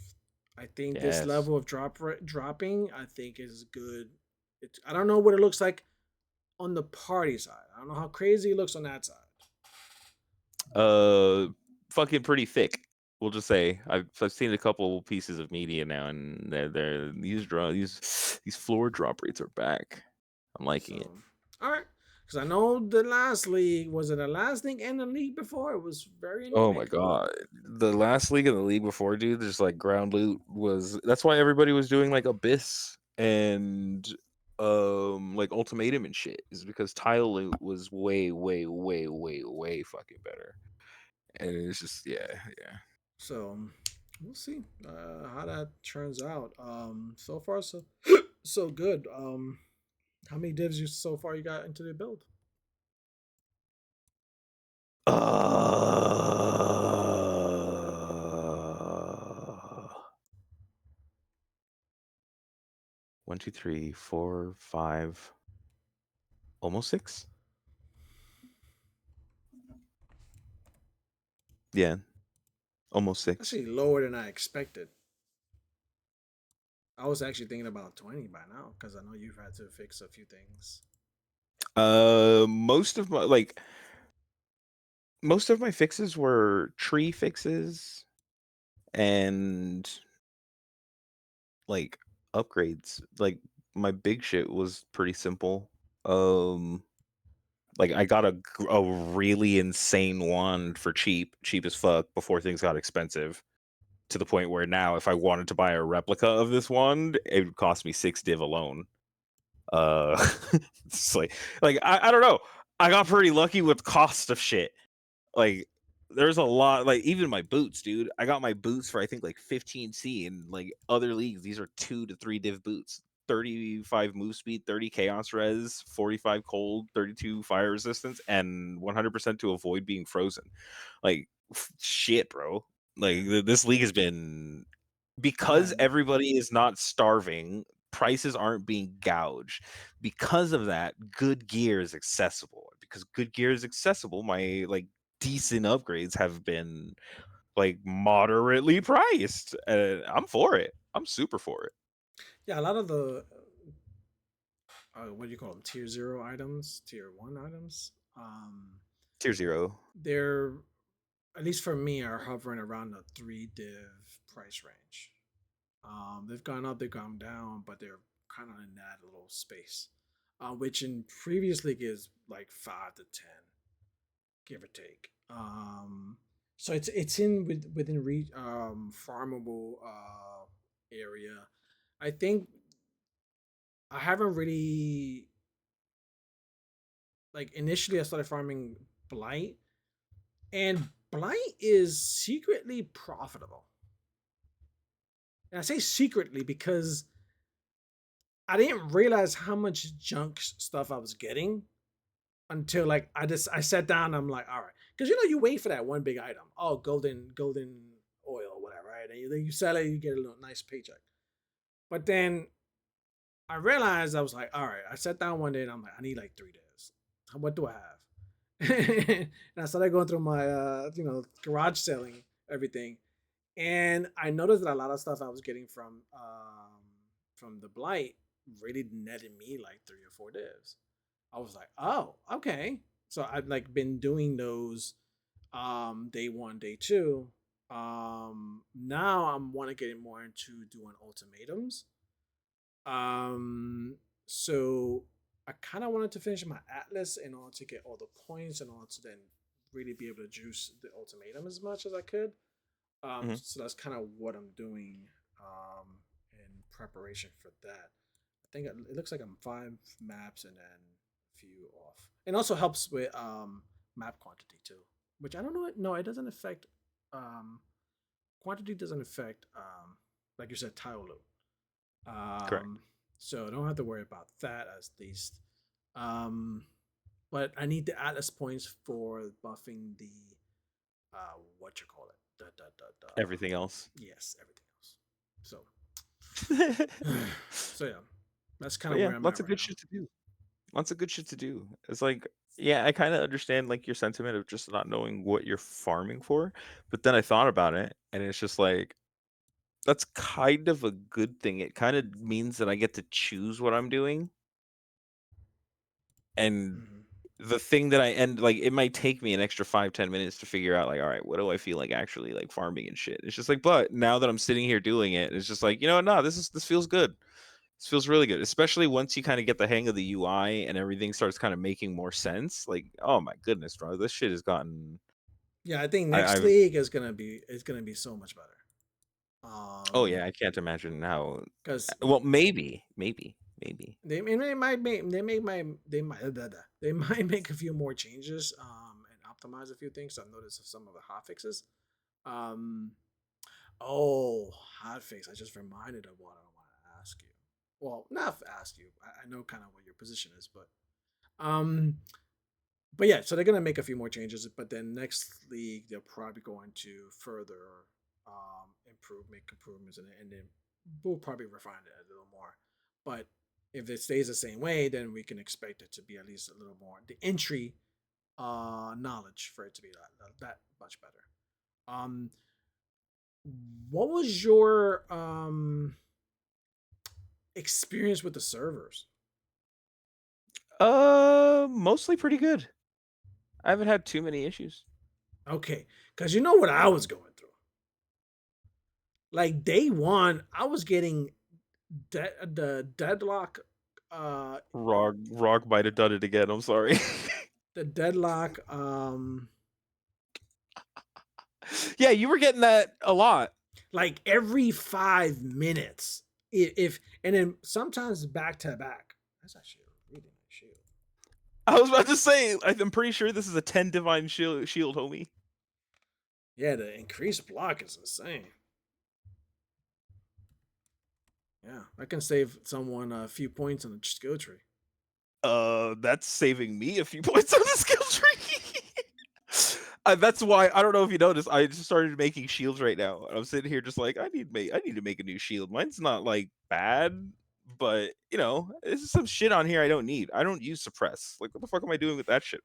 I think this Yes. level of dropping, I think, is good. I don't know what it looks like on the party side. I don't know how crazy it looks on that side. Fucking pretty thick. We'll just say I've seen a couple pieces of media now, and these floor drop rates are back. I'm liking it. So, all right, because I know the last league was it the last league and the league before it was very Oh my anemic. god, the last league and the league before, dude. There's like ground loot was. That's why everybody was doing like Abyss and like Ultimatum and shit. Is because tile loot was way, way, way, way, way fucking better. And it's just yeah. So we'll see how that turns out. So far so so good. How many divs you so far you got into the build? Uh, 1, 2, 3, 4, 5, almost 6. Yeah, almost 6. Actually, lower than I expected. I was actually thinking about 20 by now because I know you've had to fix a few things. Most of my fixes were tree fixes and like upgrades. Like my big shit was pretty simple. Like I got a really insane wand for cheap as fuck before things got expensive. To the point where now, if I wanted to buy a replica of this wand, it would cost me 6 div alone. It's like I don't know. I got pretty lucky with cost of shit. Like there's a lot. Like even my boots, dude. I got my boots for I think like 15C, and like other leagues, these are 2 to 3 div boots. 35 move speed, 30 chaos res, 45 cold, 32 fire resistance, and 100% to avoid being frozen. Like shit, bro. Like this league has been, Yeah, because everybody is not starving, prices aren't being gouged. Because of that, good gear is accessible. Because good gear is accessible, my like decent upgrades have been like moderately priced. I'm for it. I'm super for it. yeah. A lot of the what do you call them? Tier 0 items, tier 1 items. Tier 0. They're at least for me are hovering around the 3 div price range. They've gone up, they've gone down, but they're kind of in that little space, which in previous league is like 5 to 10, give or take. So it's within farmable area. I think I haven't really like initially I started farming blight, and blight is secretly profitable. And I say secretly because I didn't realize how much junk stuff I was getting until like I sat down. I'm like, all right, because you wait for that one big item, oh golden oil or whatever, right? And then you sell it, you get a little nice paycheck. But then I realized I was like, all right. I sat down one day and I'm like, I need like 3 days. What do I have? And I started going through my garage selling everything, and I noticed that a lot of stuff I was getting from the blight really netted me like 3 or 4 days. I was like, oh, okay. So I've like been doing those day one, day two. Now I'm want to get more into doing ultimatums. So I kind of wanted to finish my atlas in order to get all the points in order to then really be able to juice the ultimatum as much as I could. Mhm. So that's kind of what I'm doing in preparation for that. I think it looks like I'm 5 maps and then a few off. It also helps with map quantity too, which I don't know. No, it doesn't affect. um, quantity doesn't affect, like you said, tile load. Correct. Um, so I don't have to worry about that as least. Um, but I need the Atlas points for buffing the what you call it, the Everything else. yes, everything else. So so yeah, that's kind But of yeah, where I'm lots at of right good now. shit to do. Lots of good shit to do. It's like, yeah, I kind of understand like your sentiment of just not knowing what you're farming for, but then I thought about it, and it's just like that's kind of a good thing. It kind of means that I get to choose what I'm doing, and Hmm. the thing that I end like it might take me an extra 5-10 minutes to figure out like, all right, what do I feel like actually like farming and shit. It's just like, but now that I'm sitting here doing it, it's just like, no, this feels good. This feels really good, especially once you kind of get the hang of the UI and everything starts kind of making more sense. Like, oh my goodness, bro, this shit has gotten. Yeah, I think next I've league is gonna be so much better. oh yeah, I can't imagine how. Because Well, maybe. they might make a few more changes and optimize a few things. I've noticed some of the hot fixes. Um, oh, hot fix! I just reminded of what I want to ask you. Well, not ask you. I know kind of what your position is, um, but yeah. So they're gonna make a few more changes, but then next league they're probably going to further make improvements, and then we'll probably refine it a little more. But if it stays the same way, then we can expect it to be at least a little more the entry knowledge for it to be that much better. Um, what was your experience with the servers? Mostly pretty good. I haven't had too many issues. Okay, because you know what I was going through. Like day one, I was getting the deadlock, uh, Rog might have done it again. I'm sorry. the deadlock, Yeah, you were getting that a lot. like every 5 minutes. If and then sometimes back to back. That's actually a really nice shield. I was about to say, I'm pretty sure this is a 10 divine shield, homie. Yeah, the increased block is insane. Yeah, I can save someone a few points on the skill tree. That's saving me a few points on the skill tree. That's why I don't know if you noticed. I just started making shields right now. I'm sitting here just like I need to make a new shield. Mine's not like bad, but this is some shit on here I don't need. I don't use suppress. Like, what the fuck am I doing with that shit?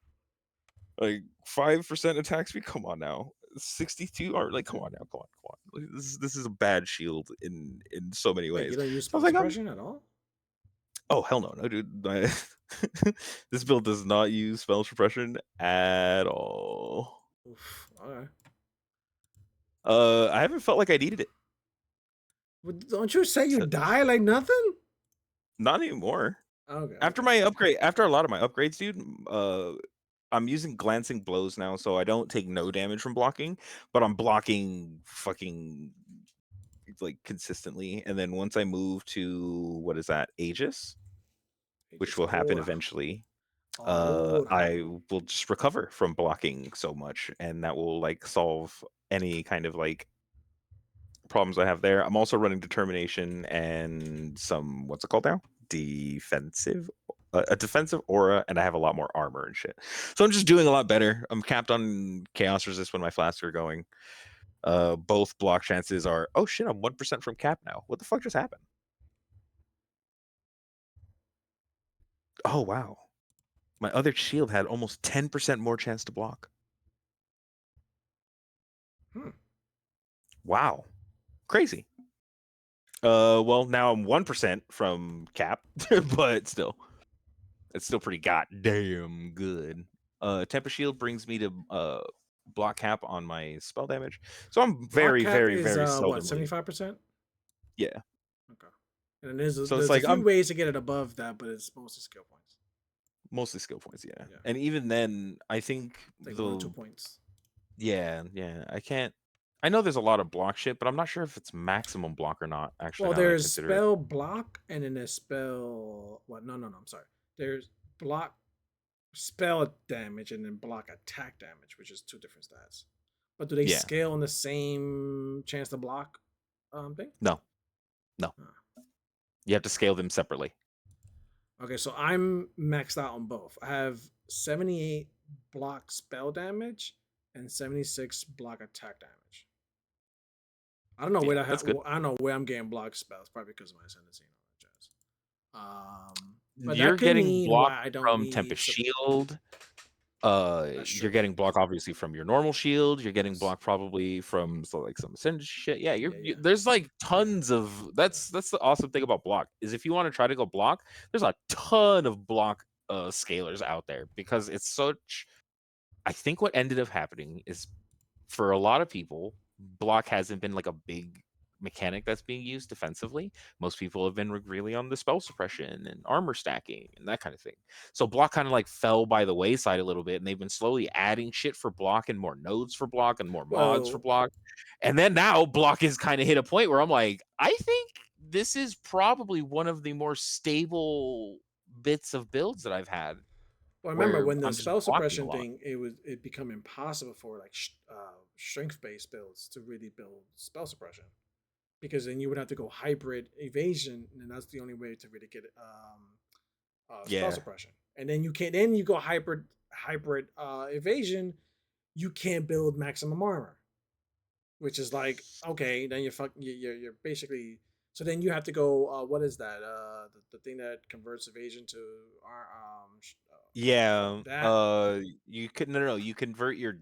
Like 5% attack speed. Come on now. 62 or like, come on now, come on. Like, this is a bad shield in so many Wait, you ways. don't use So I was spell like, suppression at all? oh hell no, no dude. This build does not use spell suppression at all. Oof, all right. I haven't felt like I needed it. But don't you say you So, die like nothing? not anymore. Okay, After okay. my upgrade, after a lot of my upgrades, dude, I'm using glancing blows now, so I don't take no damage from blocking, but I'm blocking fucking like consistently. And then once I move to what is that, Aegis, which Aegis will happen Aura. eventually, Aura. I will just recover from blocking so much, and that will like solve any kind of like problems I have there. I'm also running determination and some what's it called now? Defensive, a defensive aura, and I have a lot more armor and shit. So I'm just doing a lot better. I'm capped on chaos resist when my flasks are going. Both block chances are. Oh shit! I'm 1% from cap now. What the fuck just happened? Oh wow! My other shield had almost 10% more chance to block. Hmm. Wow, crazy. Well, now I'm 1% from cap, but still, it's still pretty goddamn good. Tempest Shield brings me to block cap on my spell damage, so I'm Block very, cap very, is very what, seldomly. 75%? Yeah. Okay. And there's So it's there's a like few I'm ways to get it above that, but it's mostly skill points. mostly skill points, yeah. Yeah. And even then, I think It's like 1 or 2 the points. yeah, I can't. I know there's a lot of block shit, but I'm not sure if it's maximum block or not. Actually, Well, now that I there's consider it. spell block and then there's spell what no, I'm sorry. There's block spell damage and then block attack damage, which is two different stats. But do they Yeah. scale in the same chance to block thing? No. No. Huh. You have to scale them separately. Okay, so I'm maxed out on both. I have 78 block spell damage and 76 block attack damage. I don't know Yeah, where that's good. I don't know where I'm getting block spells. Probably because of my ascendancy and all that jazz. But that You're could getting mean block why I don't from need. Tempest Shield. That's You're true. getting block obviously from your normal shield. You're getting Yes. block probably from like some ascendant shit. Yeah, Yeah. Yeah. there's like Yeah. tons of Yeah. that's the awesome thing about block is if you want to try to go block, there's a ton of block scalers out there because it's such. I think what ended up happening is for a lot of people, block hasn't been like a big mechanic that's being used defensively. Most people have been really on the spell suppression and armor stacking and that kind of thing. So block kind of like fell by the wayside a little bit, and they've been slowly adding shit for block and more nodes for block and more mods for Well, block. And then now block has kind of hit a point where I'm like, I think this is probably one of the more stable bits of builds that I've had Well, I remember where when the I'm just spell blocking a suppression lot. thing, it become impossible for like strength based builds to really build spell suppression because then you would have to go hybrid evasion, and that's the only way to really get spell Yeah. suppression. And then you can't. Then you go hybrid evasion, you can't build maximum armor, which is like okay, then you're basically. So then you have to go. What is that? The thing that converts evasion to Yeah. that. You could no, you convert your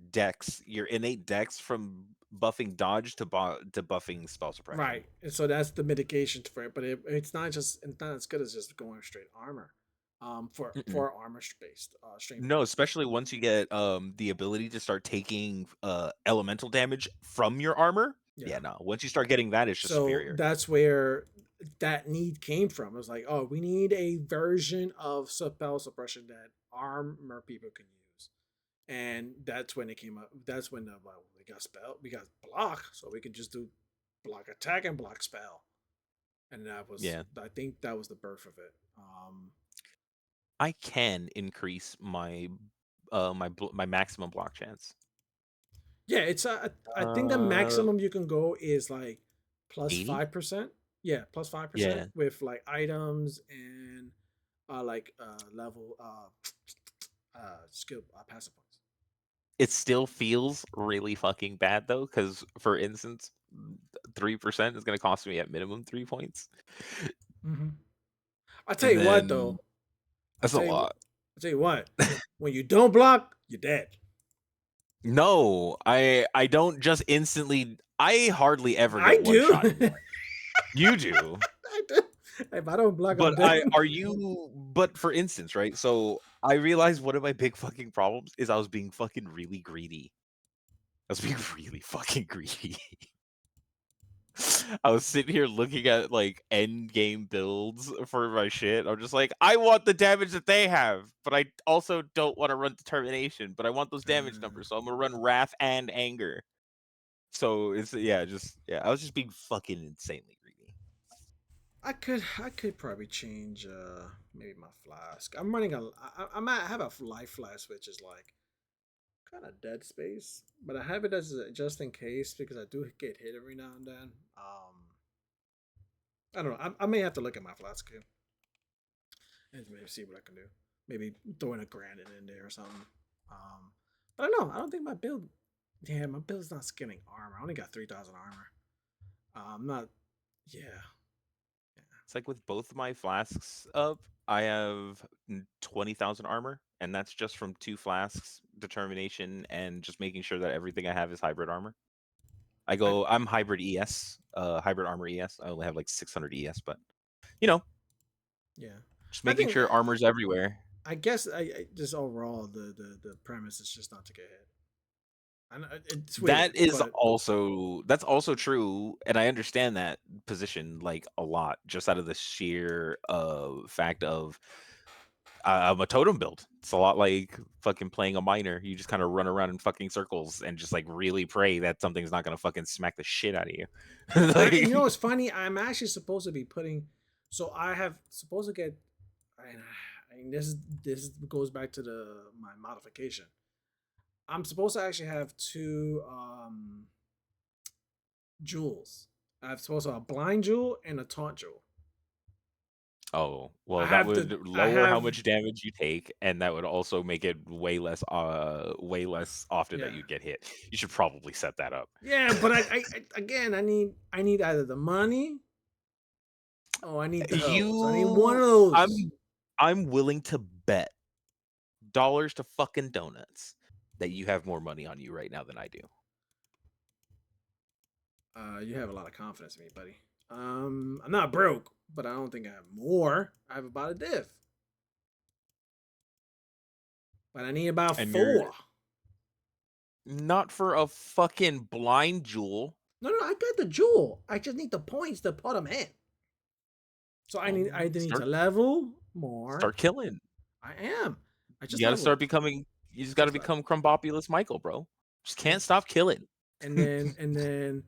innate dex from buffing dodge to buffing spell suppression. Right, and so that's the mitigation for it. But it's not as good as just going straight armor, Mm-mm. for armor based strength No, based. especially once you get the ability to start taking elemental damage from your armor. Yeah, Yeah, no. Once you start getting that, it's just so superior. that's where that need came from. It was like, oh, we need a version of spell suppression that armor people can use, and that's when it came up. That's when well, we got block, so we can just do block attack and block spell, and Yeah. I think that was the birth of it. I can increase my maximum block chance. Yeah, I think the Uh maximum you can go is like plus 80? 5%. Yeah, plus 5% Yeah. with like items and like level skill passive points. It still feels really fucking bad though, because for instance, 3% is going to cost me at minimum 3 points, Hmm. I tell and you what then though, I that's a tell you lot. I tell you what, when you don't block, you're dead. No, I don't just instantly. I hardly ever I get one do. shot anymore. You do, I do. If I don't block, I'm but dead. But for instance, right? So I realized one of my big fucking problems is I was being fucking really greedy. I was being really fucking greedy. I was sitting here looking at like end game builds for my shit. I'm just like, I want the damage that they have, but I also don't want to run determination, but I want those damage Uh, numbers, so I'm gonna run wrath and anger. So it's yeah, I was just being fucking insanely greedy. I could probably change maybe my flask. I'm running I might have a life flask which is like kind of dead space, but I have it as just in case because I do get hit every now and then. I don't know. I may have to look at my flask here and maybe see what I can do. Maybe throwing a granite in there or something. But I don't know. I don't think my build. Yeah, my build's not skinning armor. I only got 3,000 armor. I'm not. Yeah. Yeah. It's like with both my flasks up, I have 20,000 armor, and that's just from 2 flasks, determination, and just making sure that everything I have is hybrid armor. I, I'm hybrid ES, hybrid armor ES. I only have like 600 ES, but you know, yeah. just I making think. sure armor's everywhere. I guess I just overall the premise is just not to get hit. I know it's weird, but That's also true, and I understand that position like a lot, just out of the sheer fact of I'm a totem build. It's a lot like fucking playing a miner. You just kind of run around in fucking circles and just like really pray that something's not gonna fucking smack the shit out of you. you know Like, what's funny? I'm actually supposed to be putting. So I have supposed to get. And I mean, this goes back to the my modification. I'm supposed to actually have two jewels. I'm supposed to have a blind jewel and a taunt jewel. Oh, well, I that have to. would I lower how have. much damage you take, and that would also make it way less often that Yeah. you'd get hit. You should probably set that up. Yeah, but again, I need either the money. Oh, I need those. I need one of You those. I'm willing to bet dollars to fucking donuts that you have more money on you right now than I do. You have a lot of confidence in me, buddy. I'm not broke, but I don't think I have more. I have about a diff, but I need about And you're four. not for a fucking blind jewel. No, I got the jewel. I just need the points to put them in. So I Well, either need to level more. start killing. I am. I You just gotta start leveled. becoming you just gotta Just leveled. become Crumbopulous Michael, bro. Just Yeah. can't stop killing. And then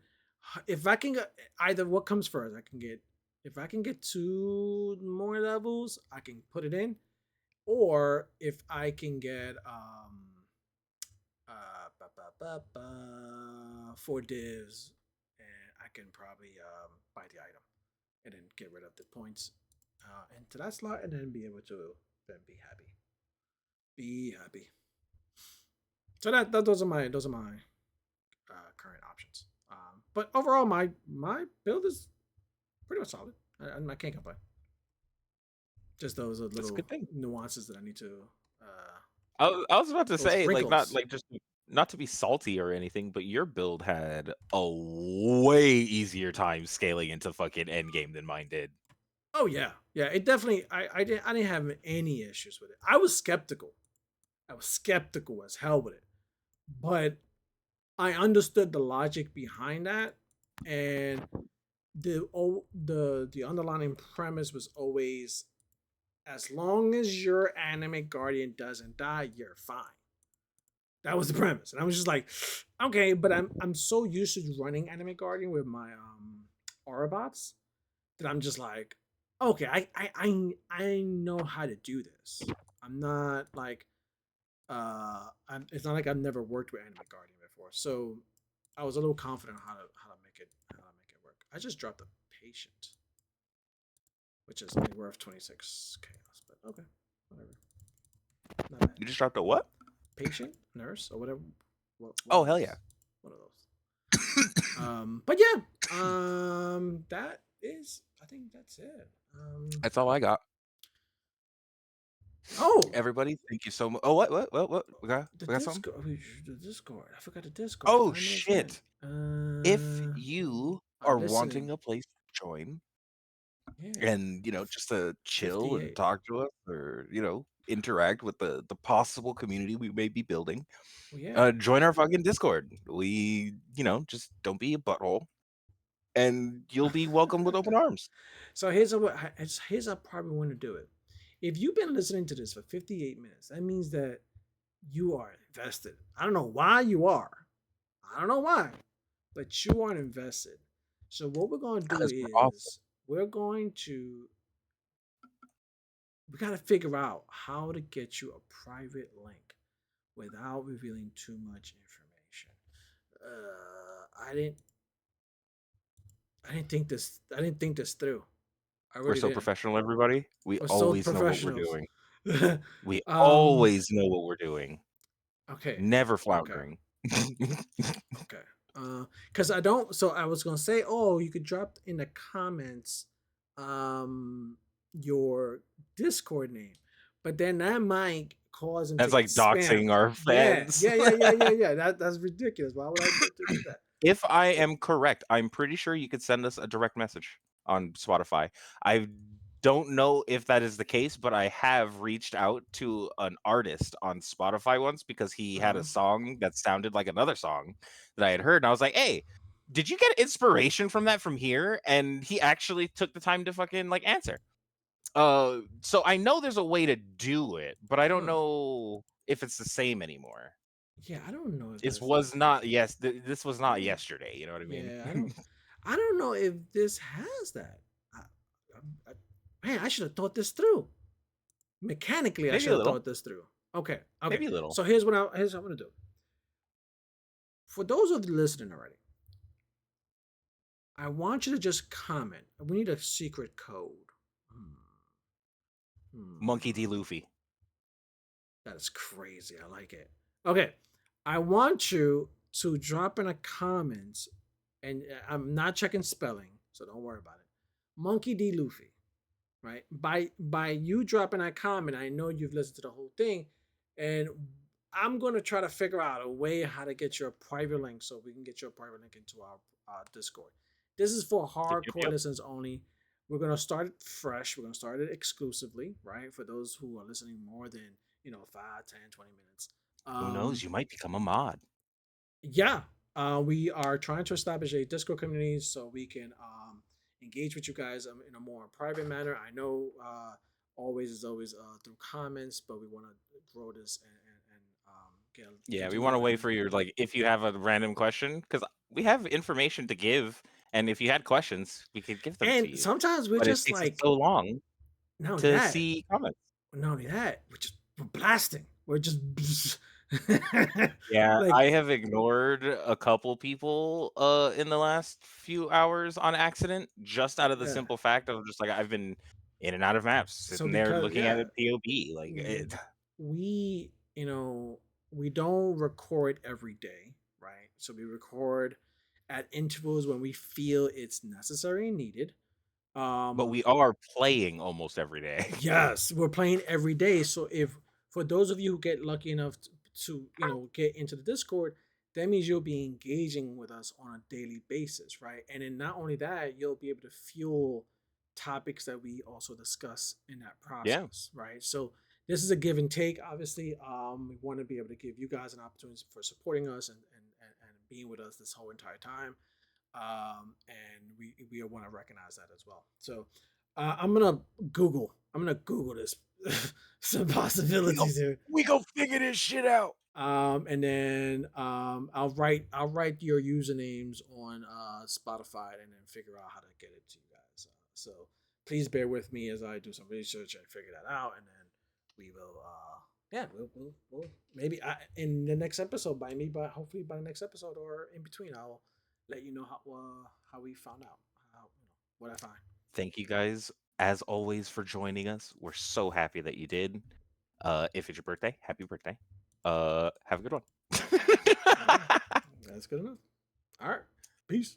if I can get either what comes first, I can get if I can get two more levels, I can put it in. Or if I can get 4 divs, and I can probably buy the item and then get rid of the points into that slot and then be able to then be happy. Be happy. So those are my current options. But overall, my build is pretty much solid. I can't complain. Just those are That's a little good thing. nuances that I need to. I was about to Those say, like, not wrinkles. like just not to be salty or anything, but your build had a way easier time scaling into fucking endgame than mine did. Oh yeah, yeah. It definitely. I didn't have any issues with it. I was skeptical. I was skeptical as hell with it, but I understood the logic behind that, and the underlying premise was always, as long as your anime guardian doesn't die, you're fine. That was the premise, and I was just like, okay, but I'm so used to running anime guardian with my Aurabots that I'm just like, okay, I know how to do this. I'm not like it's not like I've never worked with Anime Guardian before, so I was a little confident on how to make it work. I just dropped a patient, which is only worth 26 chaos, but okay, whatever. Not bad. You just dropped a what? Patient, nurse, or whatever. Oh hell yeah! One of those. But yeah, that is. I think that's it. That's all I got. Oh, Everybody, thank you so much. Oh, what? the We got something? Discord. The Discord. I forgot the Discord. Oh 5 minutes in. shit! If you are wanting Listening. a place to join Yeah. and just to chill and 58. talk to us or interact with the possible community we may be building, Well, yeah. join our fucking Discord. We just don't be a butthole, and you'll be welcome with open arms. So here's how probably want to do it. If you've been listening to this for 58 minutes, that means that you are invested. I don't know why you are. I don't know why, but you are invested. So what we're going to do Because we're awful. is we're going to we got to figure out how to get you a private link without revealing too much information. I didn't think this through. I We're really so didn't. professional, everybody. We We're so always know what we're professionals. doing. We um. always know what we're doing. Okay. Never Okay. floundering. Okay. Because I don't. So I was gonna say, oh, you could drop in the comments, your Discord name, but then that might cause them to That's get like spammed. doxing our Yeah. fans. Yeah. That's ridiculous. Why would I do that? If I am correct, I'm pretty sure you could send us a direct message on Spotify. I don't know if that is the case, but I have reached out to an artist on Spotify once because he had a song that sounded like another song that I had heard. And I was like, hey, did you get inspiration from that from here? And he actually took the time to fucking like answer. So I know there's a way to do it, but I don't know if it's the same anymore. Yeah, I don't know if This that's was not this was not yesterday, you know what I mean? yeah, I don't know if this has that. I, man, I should have thought this through. Mechanically, I Maybe should a have little. thought this through. Okay. Maybe a little. So here's what I'm gonna do. For those of you listening already, I want you to just comment. We need a secret code. Hmm. Monkey D. Hmm. Luffy. That is crazy. I like it. Okay. I want you to drop in the comments, and I'm not checking spelling, so don't worry about it. Monkey D. Luffy, right? By you dropping that comment, I know you've listened to the whole thing, and I'm gonna try to figure out a way how to get your private link so we can get your private link into our Discord. This is for Yep, yep, hardcore yep. listeners only. We're gonna start it fresh. We're gonna start it exclusively, right? For those who are listening more than 5, 10, 20 minutes. Who knows? Um, You might become a mod. yeah, we are trying to establish a Discord community so we can engage with you guys in a more private manner. I know always is always through comments, but we want to grow this and Yeah, get we to want know to you wait for your like if you have a random question because we have information to give, and if you had questions, we could give them to and you. sometimes we're But it just takes us like, so long not only to that, see comments. we're just blasting. We're just Yeah, like, I have ignored a couple people in the last few hours on accident, just out of the yeah. simple fact of just like I've been in and out of maps, So sitting there because looking at yeah, it POB. Like w- it, we we don't record every day, right? So we record at intervals when we feel it's necessary and needed. but we um are playing almost every day. yes, we're playing every day, so if for those of you who get lucky enough to get into the Discord, that means you'll be engaging with us on a daily basis, right? And then not only that, you'll be able to fuel topics that we also discuss in that Yeah. process, right? So this is a give and take. Obviously, we want to be able to give you guys an opportunity for supporting us and being with us this whole entire time. And we want to recognize that as well. So I'm gonna I'm gonna Google this some We go possibilities here. we go figure this shit out. And then I'll write your usernames on Spotify and then figure out how to get it to you guys. So please bear with me as I do some research and figure that out, and then we will yeah we'll maybe in the next episode by hopefully by the next episode or in between I'll let you know how we found out how, what I find. Thank you guys as always for joining us. We're so happy that you did. If it's your birthday, happy birthday. Have a good one. All right, that's good enough. All right, peace.